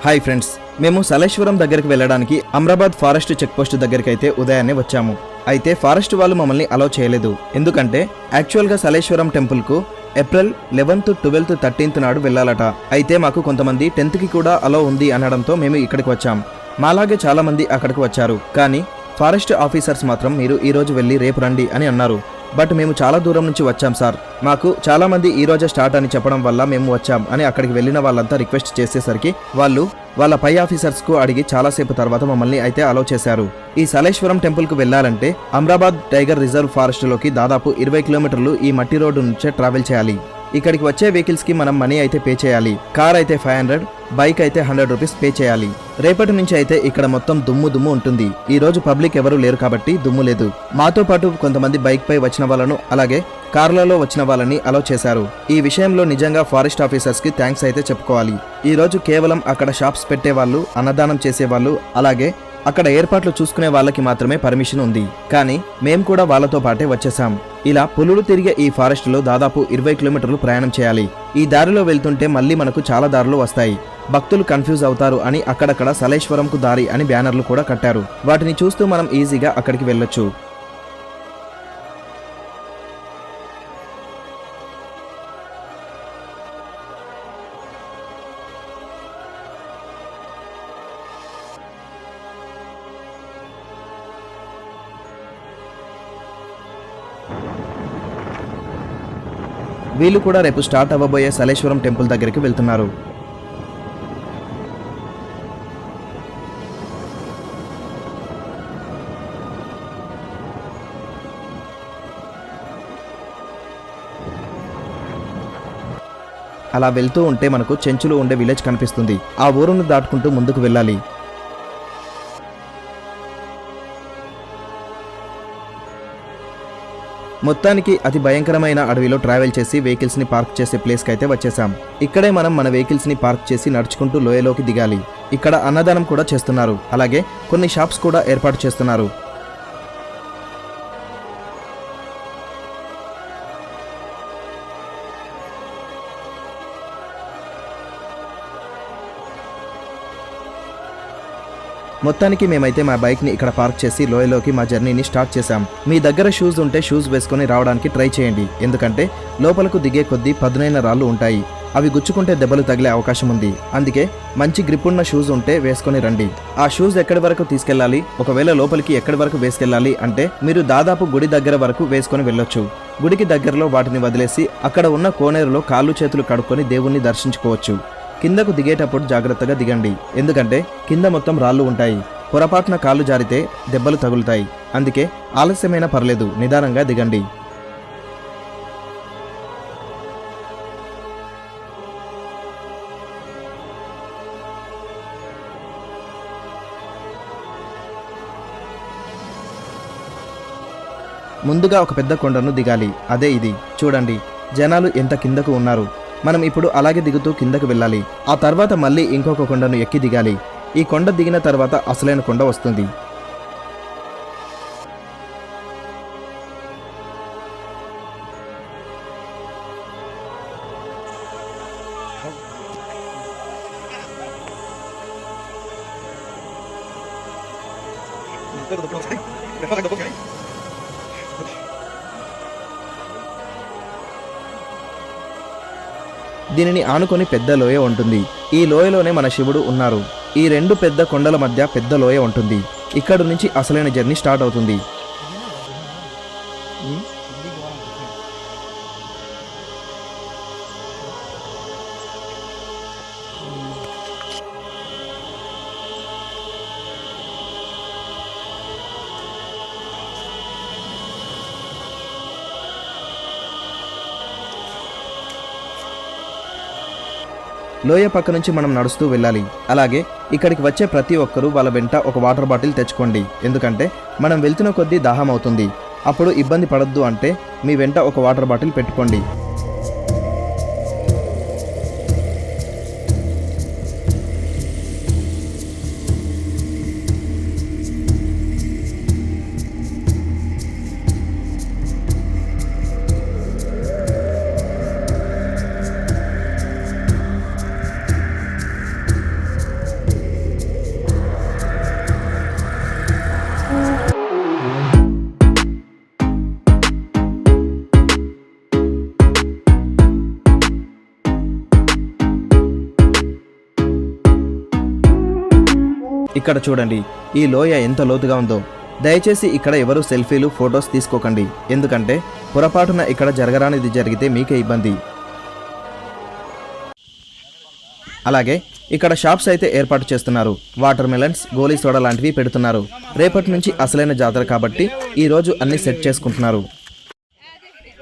Hi friends, మేము సలేశ్వరం దగ్గరికి వెళ్ళడానికి అమ్రాబాద్ ఫారెస్ట్ చెక్ పోస్ట్ దగ్గరికి అయితే ఉదయాన్నే వచ్చాము. అయితే ఫారెస్ట్ వాళ్ళు మమ్మల్ని అలౌ చేయలేదు. ఎందుకంటే యాక్చువల్గా Saleshwaram టెంపుల్కు April 11th, 12th, 13th నాడు వెళ్ళాలట. అయితే మాకు కొంతమంది 10th కూడా అలౌ ఉంది అనడంతో మేము ఇక్కడికి వచ్చాం. మాలాగే చాలా మంది అక్కడికి వచ్చారు. కానీ ఫారెస్ట్ ఆఫీసర్స్ మాత్రం మీరు ఈరోజు వెళ్ళి రేపు రండి అని అన్నారు. బట్ మేము చాలా దూరం నుంచి వచ్చాం సార్, మాకు చాలా మంది ఈ రోజే స్టార్ట్ అని చెప్పడం వల్ల మేము వచ్చాం అని అక్కడికి వెళ్ళిన వాళ్ళంతా రిక్వెస్ట్ చేసేసరికి వాళ్ళు వాళ్ళ పై ఆఫీసర్స్కు అడిగి చాలాసేపు తర్వాత మమ్మల్ని అయితే అలౌ చేశారు. ఈ సలేశ్వరం టెంపుల్కు వెళ్ళాలంటే అమ్రాబాద్ టైగర్ రిజర్వ్ ఫారెస్ట్లోకి దాదాపు 20 కిలోమీటర్లు ఈ మట్టి రోడ్డు నుంచే ట్రావెల్ చేయాలి. ఇక్కడికి వచ్చే వెహికల్స్కి మనం మనీ అయితే పే చేయాలి. కార్ అయితే 500, బైక్ అయితే 100 రూపీస్ పే చేయాలి. రేపటి నుంచి అయితే ఇక్కడ మొత్తం దుమ్ము ఉంటుంది. ఈ రోజు పబ్లిక్ ఎవరూ లేరు కాబట్టి దుమ్ము లేదు. మాతో పాటు కొంతమంది బైక్ పై వచ్చిన వాళ్ళను అలాగే కార్లలో వచ్చిన వాళ్ళని అలౌ చేశారు. ఈ విషయంలో నిజంగా ఫారెస్ట్ ఆఫీసర్స్ కి థ్యాంక్స్ అయితే చెప్పుకోవాలి. ఈ రోజు కేవలం అక్కడ షాప్స్ పెట్టేవాళ్ళు, అన్నదానం చేసేవాళ్ళు అలాగే అక్కడ ఏర్పాట్లు చూసుకునే వాళ్ళకి మాత్రమే పర్మిషన్ ఉంది. కానీ మేము కూడా వాళ్ళతో పాటే వచ్చేసాం. ఇలా పులులు తిరిగే ఈ ఫారెస్ట్ లో దాదాపు 20 కిలోమీటర్లు ప్రయాణం చేయాలి. ఈ దారిలో వెళ్తుంటే మళ్ళీ మనకు చాలా దారులు వస్తాయి. భక్తులు కన్ఫ్యూజ్ అవుతారు అని అక్కడక్కడ సలేశ్వరంకు దారి అని బ్యానర్లు కూడా కట్టారు. వాటిని చూస్తూ మనం ఈజీగా అక్కడికి వెళ్ళొచ్చు. వీళ్ళు కూడా రేపు స్టార్ట్ అవ్వబోయే సలేశ్వరం టెంపుల్ దగ్గరికి వెళ్తున్నారు. అలా వెళ్తూ ఉంటే మనకు చెంచులో ఉండే విలేజ్ కనిపిస్తుంది. ఆ ఊరును దాటుకుంటూ ముందుకు వెళ్ళాలి. మొత్తానికి అతి భయంకరమైన అడవిలో ట్రావెల్ చేసి వెహికల్స్ ని పార్క్ చేసే ప్లేస్ కి అయితే వచ్చేసాం. ఇక్కడే మనం మన వెహికల్స్ ని పార్క్ చేసి నడుచుకుంటూ లోయలోకి దిగాలి. ఇక్కడ అన్నదానం కూడా చేస్తున్నారు. అలాగే కొన్ని షాప్స్ కూడా ఏర్పాటు చేస్తున్నారు. మొత్తానికి మేమైతే మా బైక్ని ఇక్కడ పార్క్ చేసి లోయలోకి మా జర్నీని స్టార్ట్ చేశాం. మీ దగ్గర షూస్ ఉంటే షూస్ వేసుకొని రావడానికి ట్రై చేయండి. ఎందుకంటే లోపలకు దిగే కొద్దీ పదునైన రాళ్ళు ఉంటాయి. అవి గుచ్చుకుంటే దెబ్బలు తగిలే అవకాశం ఉంది. అందుకే మంచి గ్రిప్ ఉన్న షూస్ ఉంటే వేసుకొని రండి. ఆ షూస్ ఎక్కడి వరకు తీసుకెళ్లాలి, ఒకవేళ లోపలికి ఎక్కడి వరకు వేసుకెళ్లాలి అంటే మీరు దాదాపు గుడి దగ్గర వరకు వేసుకొని వెళ్ళొచ్చు. గుడికి దగ్గరలో వాటిని వదిలేసి అక్కడ ఉన్న కోనేరులో కాళ్ళు చేతులు కడుక్కొని దేవుణ్ణి దర్శించుకోవచ్చు. కిందకు దిగేటప్పుడు జాగ్రత్తగా దిగండి. ఎందుకంటే కింద మొత్తం రాళ్ళు ఉంటాయి. పొరపాటున కాళ్ళు జారితే దెబ్బలు తగులుతాయి. అందుకే ఆలస్యమైనా పర్లేదు, నిదానంగా దిగండి. ముందుగా ఒక పెద్ద కొండను దిగాలి. అదే ఇది. చూడండి జనాలు ఎంత కిందకు ఉన్నారు. మనం ఇప్పుడు అలాగే దిగుతూ కిందకు వెళ్ళాలి. ఆ తర్వాత మళ్ళీ ఇంకొక కొండను ఎక్కి దిగాలి. ఈ కొండ దిగిన తర్వాత అసలైన కొండ వస్తుంది. దీనిని ఆనుకొని పెద్ద లోయ ఉంటుంది. ఈ లోయలోనే మన శివుడు ఉన్నారు. ఈ రెండు పెద్ద కొండల మధ్య పెద్ద లోయ ఉంటుంది. ఇక్కడి నుంచి అసలైన జర్నీ స్టార్ట్ అవుతుంది. లోయ పక్క నుంచి మనం నడుస్తూ వెళ్ళాలి. అలాగే ఇక్కడికి వచ్చే ప్రతి ఒక్కరూ వాళ్ళ వెంట ఒక వాటర్ బాటిల్ తెచ్చుకోండి. ఎందుకంటే మనం వెళ్తున్న కొద్దీ దాహం అవుతుంది. అప్పుడు ఇబ్బంది పడొద్దు అంటే మీ వెంట ఒక వాటర్ బాటిల్ పెట్టుకోండి. ఇక్కడ చూడండి, ఈ లోయ ఎంత లోతుగా ఉందో. దయచేసి ఇక్కడ ఎవరు సెల్ఫీలు ఫొటోస్ తీసుకోకండి, ఎందుకంటే పొరపాటున ఇక్కడ జరగరానిది జరిగితే మీకే ఇబ్బంది. అలాగే ఇక్కడ షాప్స్ అయితే ఏర్పాటు చేస్తున్నారు. వాటర్ మెలన్స్, గోలీ సోడా లాంటివి పెడుతున్నారు. రేపటి నుంచి అసలైన జాతర కాబట్టి ఈరోజు అన్ని సెట్ చేసుకుంటున్నారు.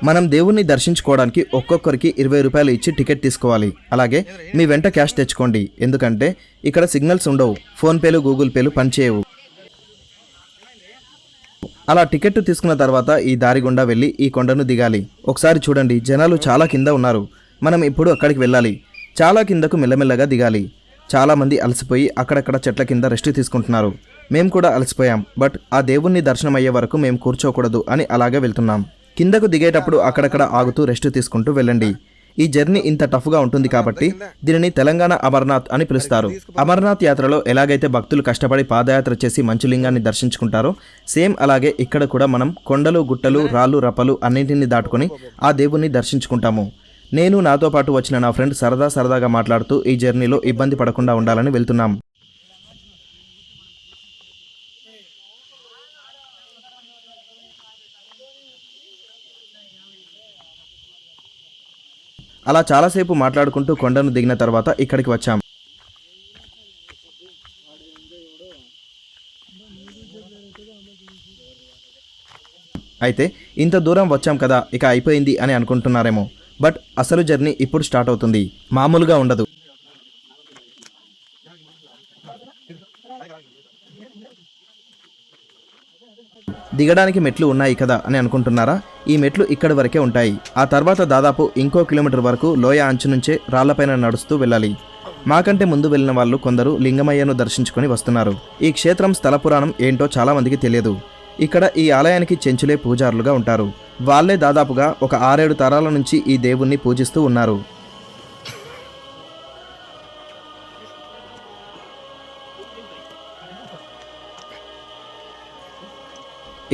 మనం దేవుణ్ణి దర్శించుకోవడానికి ఒక్కొక్కరికి 20 రూపాయలు ఇచ్చి టికెట్ తీసుకోవాలి. అలాగే మీ వెంట క్యాష్ తెచ్చుకోండి, ఎందుకంటే ఇక్కడ సిగ్నల్స్ ఉండవు. ఫోన్పేలు, గూగుల్ పేలు పనిచేయవు. అలా టికెట్ తీసుకున్న తర్వాత ఈ దారి గుండా వెళ్ళి ఈ కొండను దిగాలి. ఒకసారి చూడండి, జనాలు చాలా కింద ఉన్నారు. మనం ఇప్పుడు అక్కడికి వెళ్ళాలి. చాలా కిందకు మెల్లమెల్లగా దిగాలి. చాలామంది అలసిపోయి అక్కడక్కడ చెట్ల కింద రెస్ట్ తీసుకుంటున్నారు. మేము కూడా అలసిపోయాం. బట్ ఆ దేవుణ్ణి దర్శనం అయ్యే వరకు మేము కూర్చోకూడదు అని అలాగే వెళ్తున్నాం. కిందకు దిగేటప్పుడు అక్కడక్కడ ఆగుతూ రెస్ట్ తీసుకుంటూ వెళ్ళండి. ఈ జర్నీ ఇంత టఫ్గా ఉంటుంది కాబట్టి దీనిని తెలంగాణ అమర్నాథ్ అని పిలుస్తారు. అమర్నాథ్ యాత్రలో ఎలాగైతే భక్తులు కష్టపడి పాదయాత్ర చేసి మంచులింగాన్ని దర్శించుకుంటారో సేమ్ అలాగే ఇక్కడ కూడా మనం కొండలు, గుట్టలు, రాళ్ళు, రప్పలు అన్నింటినీ దాటుకొని ఆ దేవుణ్ణి దర్శించుకుంటాము. నేను, నాతో పాటు వచ్చిన నా ఫ్రెండ్ సరదాగా మాట్లాడుతూ ఈ జర్నీలో ఇబ్బంది పడకుండా ఉండాలని వెళ్తున్నాం. అలా చాలాసేపు మాట్లాడుకుంటూ కొండను దిగిన తర్వాత ఇక్కడికి వచ్చాం. అయితే ఇంత దూరం వచ్చాం కదా, ఇక అయిపోయింది అని అనుకుంటున్నారేమో. బట్ అసలు జర్నీ ఇప్పుడు స్టార్ట్ అవుతుంది. మామూలుగా ఉండదు. దిగడానికి మెట్లు ఉన్నాయి కదా అని అనుకుంటున్నారా? ఈ మెట్లు ఇక్కడి వరకే ఉంటాయి. ఆ తర్వాత దాదాపు ఇంకో కిలోమీటర్ వరకు లోయ అంచు నుంచే రాళ్లపైన నడుస్తూ వెళ్ళాలి. మాకంటే ముందు వెళ్ళిన వాళ్ళు కొందరు లింగమయ్యను దర్శించుకొని వస్తున్నారు. ఈ క్షేత్రం స్థల పురాణం ఏంటో చాలా మందికి తెలియదు. ఇక్కడ ఈ ఆలయానికి చెంచులే పూజారులుగా ఉంటారు. వాళ్ళే దాదాపుగా ఒక 6-7 తరాల నుంచి ఈ దేవుణ్ణి పూజిస్తూ ఉన్నారు.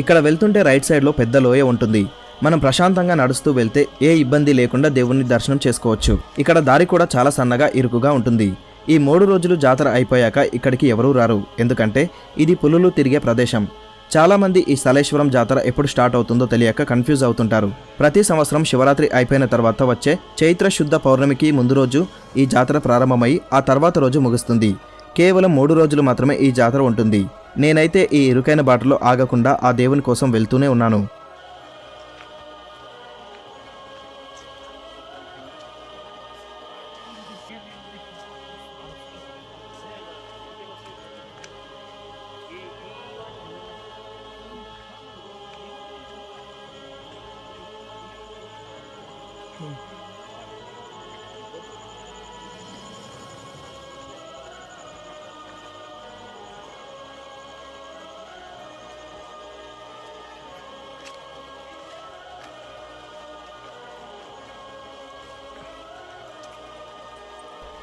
ఇక్కడ వెళ్తుంటే రైట్ సైడ్లో పెద్ద లోయ ఉంటుంది. మనం ప్రశాంతంగా నడుస్తూ వెళ్తే ఏ ఇబ్బంది లేకుండా దేవుణ్ణి దర్శనం చేసుకోవచ్చు. ఇక్కడ దారి కూడా చాలా సన్నగా ఇరుకుగా ఉంటుంది. ఈ 3 రోజులు జాతర అయిపోయాక ఇక్కడికి ఎవరూ రారు, ఎందుకంటే ఇది పులులు తిరిగే ప్రదేశం. చాలామంది ఈ సలేశ్వరం జాతర ఎప్పుడు స్టార్ట్ అవుతుందో తెలియక కన్ఫ్యూజ్ అవుతుంటారు. ప్రతి సంవత్సరం శివరాత్రి అయిపోయిన తర్వాత వచ్చే చైత్ర శుద్ధ పౌర్ణమికి ముందు రోజు ఈ జాతర ప్రారంభమై ఆ తర్వాత రోజు ముగుస్తుంది. కేవలం 3 రోజులు మాత్రమే ఈ జాతర ఉంటుంది. నేనైతే ఈ ఇరుకైన బాటలో ఆగకుండా ఆ దేవుని కోసం వెళ్తూనే ఉన్నాను.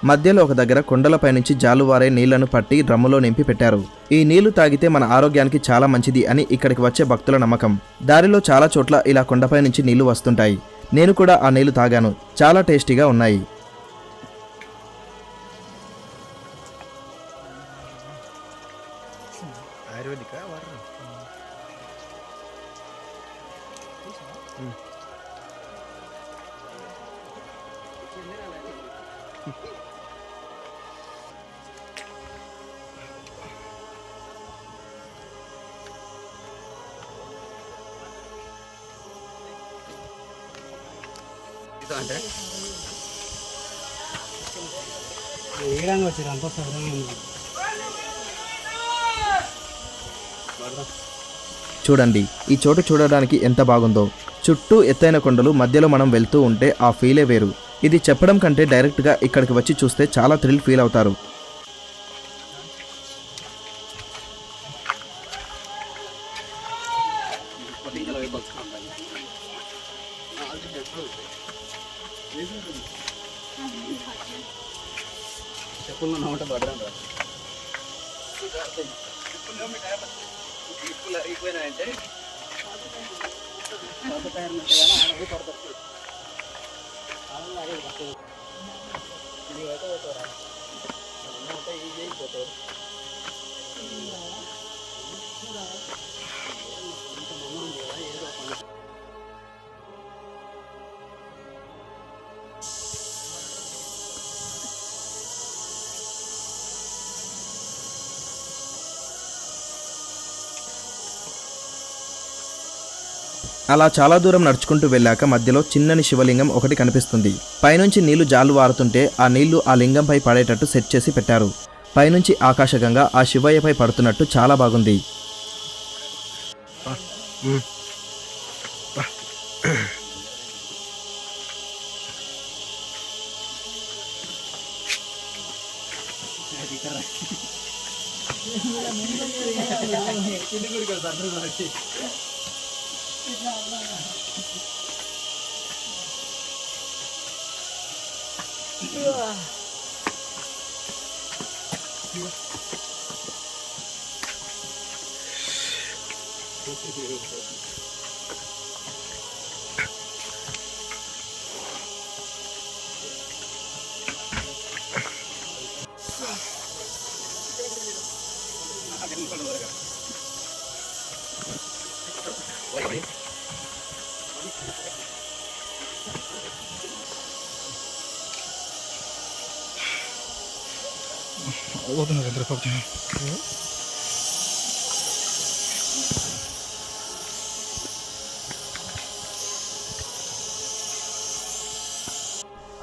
మధ్యలో ఒక దగ్గర కొండలపై నుంచి జాలువారే నీళ్లను పట్టి డ్రమ్ములో నింపి పెట్టారు. ఈ నీళ్లు తాగితే మన ఆరోగ్యానికి చాలా మంచిది అని ఇక్కడికి వచ్చే భక్తుల నమ్మకం. దారిలో చాలా చోట్ల ఇలా కొండపై నుంచి నీళ్లు వస్తుంటాయి. నేను కూడా ఆ నీళ్లు తాగాను. చాలా టేస్టీగా ఉన్నాయి. చూడండి, ఈ చోటు చూడడానికి ఎంత బాగుందో. చుట్టూ ఎత్తైన కొండలు, మధ్యలో మనం వెళ్తూ ఉంటే ఆ ఫీలే వేరు. ఇది చెప్పడం కంటే డైరెక్ట్గా ఇక్కడికి వచ్చి చూస్తే చాలా థ్రిల్ ఫీల్ అవుతారు. అలా చాలా దూరం నడుచుకుంటూ వెళ్ళాక మధ్యలో చిన్నని శివలింగం ఒకటి కనిపిస్తుంది. పైనుంచి నీళ్లు జాలు వారుతుంటే ఆ నీళ్లు ఆ లింగంపై పడేటట్టు సెట్ చేసి పెట్టారు. పైనుంచి ఆకాశగంగా ఆ శివయ్యపై పడుతున్నట్టు చాలా బాగుంది.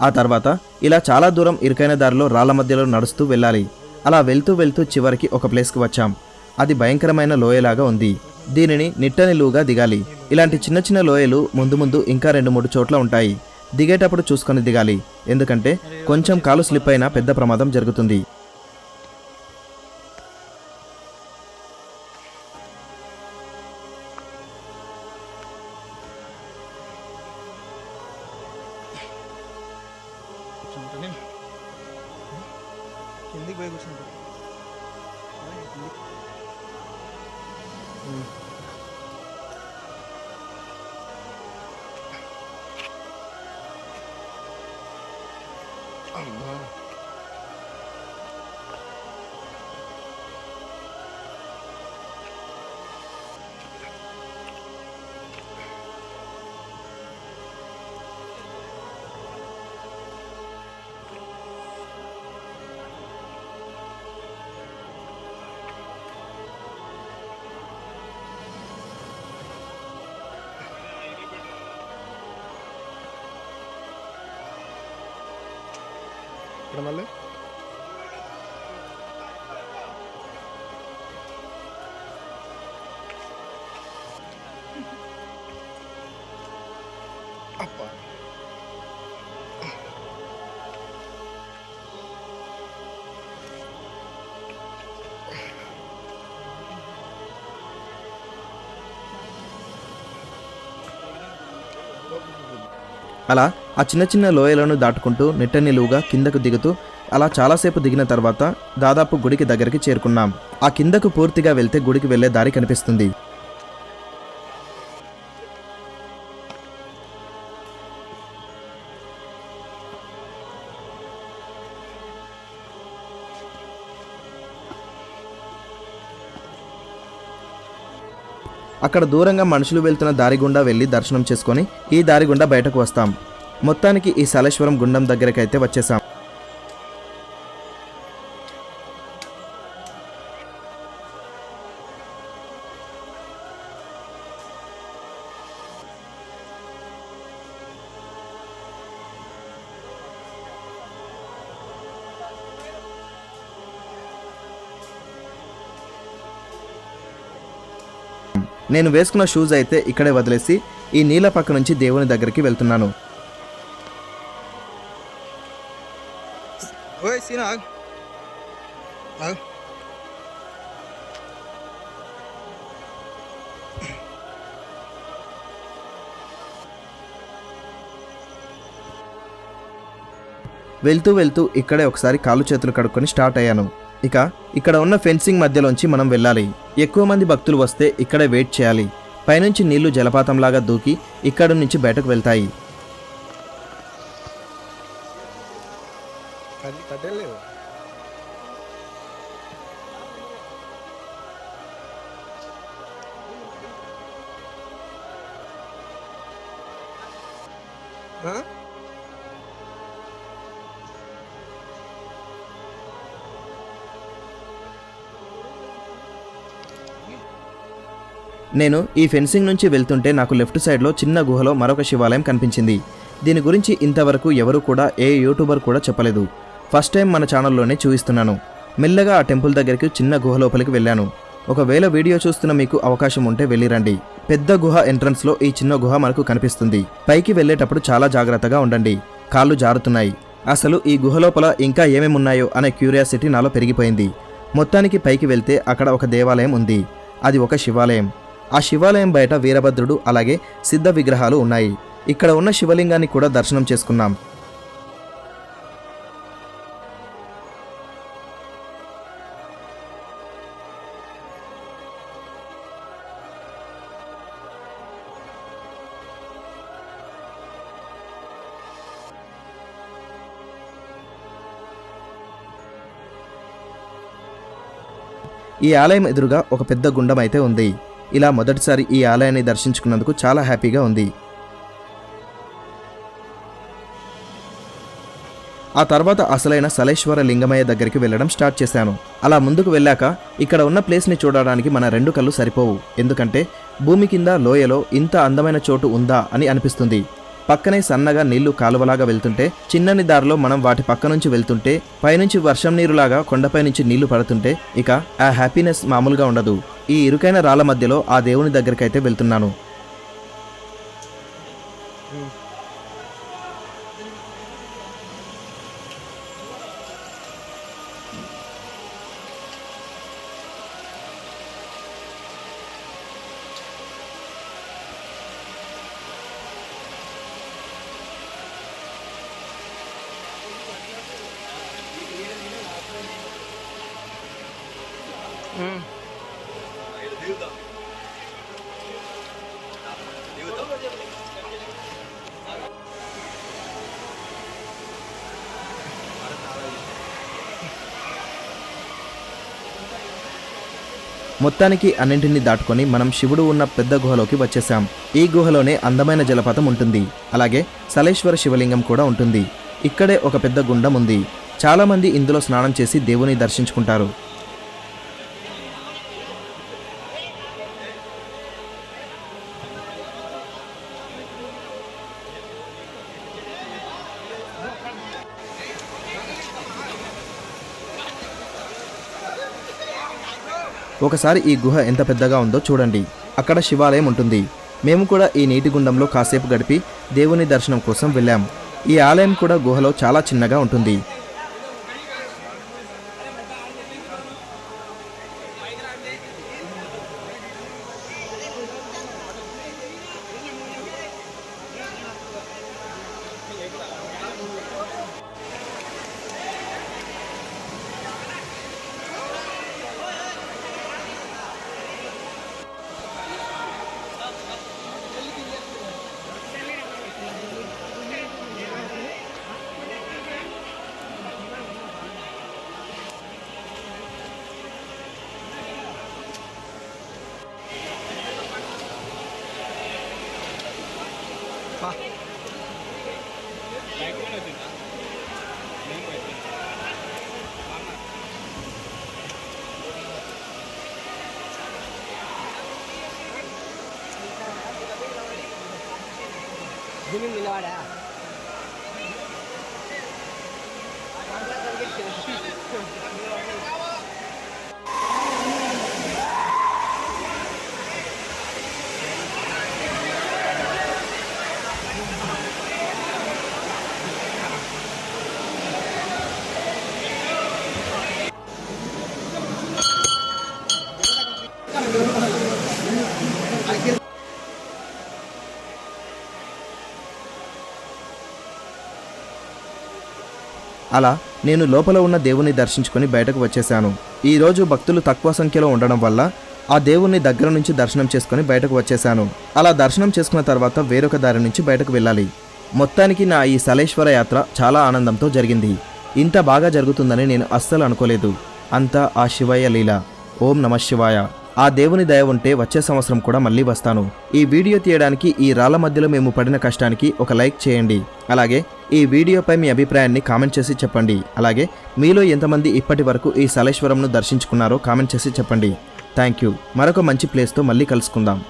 ఆ తర్వాత ఇలా చాలా దూరం ఇరుకైన దారిలో రాళ్ల మధ్యలో నడుస్తూ వెళ్ళాలి. అలా వెళ్తూ వెళ్తూ చివరికి ఒక ప్లేస్కి వచ్చాం. అది భయంకరమైన లోయలాగా ఉంది. దీనిని నిట్టనిలువుగా దిగాలి. ఇలాంటి చిన్న చిన్న లోయలు ముందు ముందు ఇంకా 2-3 చోట్ల ఉంటాయి. దిగేటప్పుడు చూసుకొని దిగాలి, ఎందుకంటే కొంచెం కాలు స్లిప్ అయినా పెద్ద ప్రమాదం జరుగుతుంది. మళ్ళీ అలా ఆ చిన్న చిన్న లోయలను దాటుకుంటూ నిట్టనిలువుగా కిందకు దిగుతూ అలా చాలాసేపు దిగిన తర్వాత దాదాపు గుడికి దగ్గరికి చేరుకున్నాం. ఆ కిందకు పూర్తిగా వెళ్తే గుడికి వెళ్లే దారి కనిపిస్తుంది. అక్కడ దూరంగా మనుషులు వెళ్తున్న దారి గుండా వెళ్ళి దర్శనం చేసుకొని ఈ దారి గుండా బయటకు వస్తాం. మొత్తానికి ఈ సలేశ్వరం గుండం దగ్గరకైతే వచ్చేసాం. నేను వేసుకున్న షూస్ అయితే ఇక్కడే వదిలేసి ఈ నీళ్ళ పక్క నుంచి దేవుని దగ్గరికి వెళ్తున్నాను. వెళ్తూ వెళ్తూ ఇక్కడే ఒకసారి కాళ్ళు చేతులు కడుక్కొని స్టార్ట్ అయ్యాను. ఇక ఇక్కడ ఉన్న ఫెన్సింగ్ మధ్యలోంచి మనం వెళ్ళాలి. ఎక్కువ మంది భక్తులు వస్తే ఇక్కడే వెయిట్ చేయాలి. పైనుంచి నీళ్లు జలపాతంలాగా దూకి ఇక్కడి నుంచి బయటకు వెళ్తాయి. నేను ఈ ఫెన్సింగ్ నుంచి వెళ్తుంటే నాకు లెఫ్ట్ సైడ్లో చిన్న గుహలో మరొక శివాలయం కనిపించింది. దీని గురించి ఇంతవరకు ఎవరు కూడా ఏ యూట్యూబర్ కూడా చెప్పలేదు. ఫస్ట్ టైం మన ఛానల్లోనే చూపిస్తున్నాను. మెల్లగా ఆ టెంపుల్ దగ్గరికి చిన్న గుహ లోపలికి వెళ్ళాను. ఒకవేళ వీడియో చూస్తున్న మీకు అవకాశం ఉంటే వెళ్ళిరండి. పెద్ద గుహ ఎంట్రన్స్లో ఈ చిన్న గుహ మనకు కనిపిస్తుంది. పైకి వెళ్ళేటప్పుడు చాలా జాగ్రత్తగా ఉండండి, కాళ్ళు జారుతున్నాయి. అసలు ఈ గుహ లోపల ఇంకా ఏమేమి ఉన్నాయో అనే క్యూరియాసిటీ నాలో పెరిగిపోయింది. మొత్తానికి పైకి వెళ్తే అక్కడ ఒక దేవాలయం ఉంది. అది ఒక శివాలయం. ఆ శివాలయం బయట వీరభద్రుడు అలాగే సిద్ధ విగ్రహాలు ఉన్నాయి. ఇక్కడ ఉన్న శివలింగాన్ని కూడా దర్శనం చేసుకున్నాం. ఈ ఆలయం ఎదురుగా ఒక పెద్ద గుండం అయితే ఉంది. ఇలా మొదటిసారి ఈ ఆలయాన్ని దర్శించుకున్నందుకు చాలా హ్యాపీగా ఉంది. ఆ తర్వాత అసలైన సలేశ్వర లింగమయ్య దగ్గరికి వెళ్ళడం స్టార్ట్ చేశాను. అలా ముందుకు వెళ్ళాక ఇక్కడ ఉన్న ప్లేస్ని చూడడానికి మన 2 కళ్ళు సరిపోవు. ఎందుకంటే భూమి కింద లోయలో ఇంత అందమైన చోటు ఉందా అని అనిపిస్తుంది. పక్కనే సన్నగా నీళ్లు కాలువలాగా వెళ్తుంటే, చిన్నని దారిలో మనం వాటి పక్క నుంచి వెళ్తుంటే, పైనుంచి వర్షం నీరులాగా కొండపై నుంచి నీళ్లు పడుతుంటే ఇక ఆ హ్యాపీనెస్ మామూలుగా ఉండదు. ఈ ఇరుకైన రాళ్ల మధ్యలో ఆ దేవుని దగ్గరికైతే వెళ్తున్నాను. మొత్తానికి అన్నింటినీ దాటుకొని మనం శివుడు ఉన్న పెద్ద గుహలోకి వచ్చేసాం. ఈ గుహలోనే అందమైన జలపాతం ఉంటుంది. అలాగే సలేశ్వర శివలింగం కూడా ఉంటుంది. ఇక్కడే ఒక పెద్ద గుండం ఉంది. చాలామంది ఇందులో స్నానం చేసి దేవుని దర్శించుకుంటారు. ఒకసారి ఈ గుహ ఎంత పెద్దగా ఉందో చూడండి. అక్కడ శివాలయం ఉంటుంది. మేము కూడా ఈ నీటి గుండంలో కాసేపు గడిపి దేవుని దర్శనం కోసం వెళ్ళాం. ఈ ఆలయం కూడా గుహలో చాలా చిన్నగా ఉంటుంది. అలా నేను లోపల ఉన్న దేవుని దర్శించుకొని బయటకు వచ్చేశాను. ఈరోజు భక్తులు తక్కువ సంఖ్యలో ఉండడం వల్ల ఆ దేవుణ్ణి దగ్గర నుంచి దర్శనం చేసుకొని బయటకు వచ్చేశాను. అలా దర్శనం చేసుకున్న తర్వాత వేరొక దారి నుంచి బయటకు వెళ్ళాలి. మొత్తానికి నా ఈ సలేశ్వర యాత్ర చాలా ఆనందంతో జరిగింది. ఇంత బాగా జరుగుతుందని నేను అస్సలు అనుకోలేదు. అంతా ఆ శివయ్య లీల. ఓం నమః శివాయ. ఆ దేవుని దయ ఉంటే వచ్చే సంవత్సరం కూడా మళ్ళీ వస్తాను. ఈ వీడియో తీయడానికి ఈ రాళ్ల మధ్యలో మేము పడిన కష్టానికి ఒక లైక్ చేయండి. అలాగే ఈ వీడియోపై మీ అభిప్రాయాన్ని కామెంట్ చేసి చెప్పండి. అలాగే మీలో ఎంతమంది ఇప్పటి వరకు ఈ సలేశ్వరంను దర్శించుకున్నారో కామెంట్ చేసి చెప్పండి. Thank you. మరొక మంచి ప్లేస్తో మళ్ళీ కలుసుకుందాం.